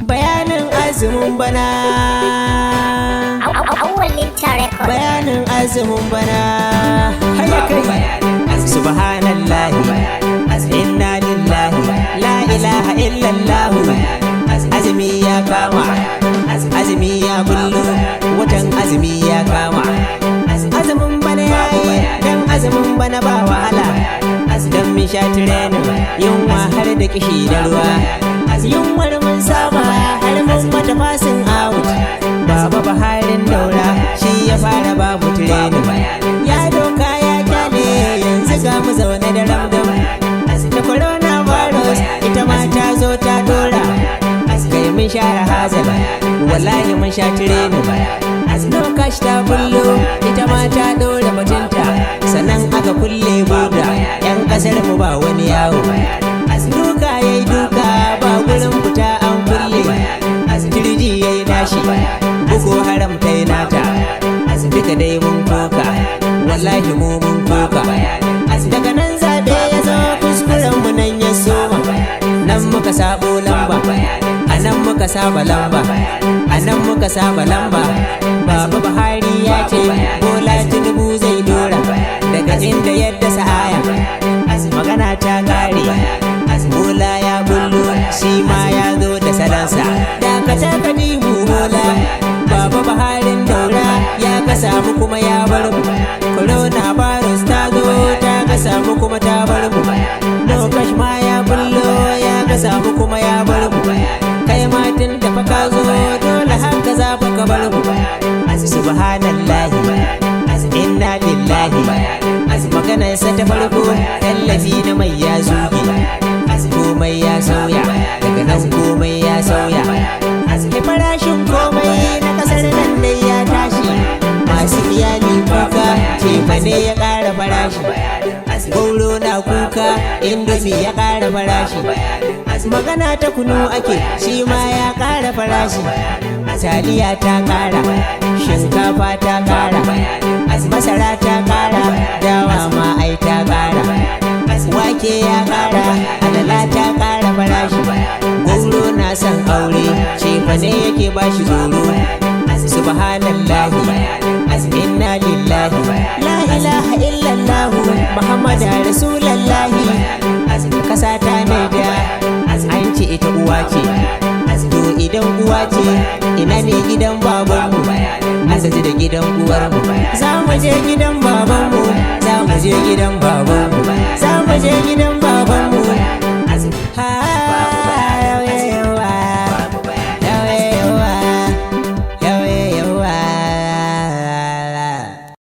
Bayanin azumin bana, bayanin azumin bana, haya kai subhanallahi inna lillahi la ilaha illallah. Azumi ya kama, azumi ya bullo, watan azumi ya kama. Azumin bana yayi, dan azumin bana ba wahala. Dan mun sha tirenin yunwa har da kishi da ruwa. Yunwar mun saba har mun mata fasin out. Baba Buharin Daura shi ya fara babu tirenin. Ya doka ya kyale yanzu ga mu zaune da ramdam. Da coronavirus ita ma ta zo ta dora. Kai mun share hazal, wallahi mun sha tirenin. Lokaci ta bullo ita ma ta dora batunta. Sannan aka kulle boda, 'yan kasar mu ba wani yawo. Duka yayi duka ba gurin fita an kulle. Kirji yayi nashi, Boko Haram tai nata. Duka dai mun koka, wallahi mu mun koka. Daga nan zabe ya zo kuskuren mu nan ya soma. Nan muka sabo lamba, anan muka saba lamba, anan muka saba lamba. Baba Buhari ya ce Bola Tinubu zai dora daga inda yadda sa'aya. Magana ta kare, Bola ya bullo shi ma ya zo da salansa. Dakata ka mu Bola, Baba Buharin Daura ya kasa mu kuma ya bar mu. Coronavirus ta zo ta kasa mu kuma ta bar mu. Lokaci ma ya bullo ya kasa mu kuma ya bar mu. Kai ma tun da fa ka zo dole haka za ka bar mu. Subhanallahi inna lillahi. Maganarsa ta farko tallafi na mai ya zuge, komai ya sauya, daga nan komai ya sauya. Farashin komai na kasar nan dai ya tashi. Masu iyali kuka cefane ya ƙara farashi. Gauro na kuka indomi ya ƙara farashi. Magana ta kunu ake shi ma ya ƙara farashi. Taliya ta ƙara, shinkafa ta ƙara, masara ta ƙara, dawa ma ai ta ƙara. Wake ya ƙara, alala ta ƙara farashi. Gauro na son aure, cefane yake bashi tsoro. Subhanallahi inna lillahi la ilaha illallah Muhammadu Rasulullahi. Kasa ta naida an ce ita uwa ce, to idan uwa ce ina ne gidan babanmu? Aka ji da gidan uwarmu. Za mu je gidan babanmu, za mu je gidan babanmu, za mu je gidan babanmu.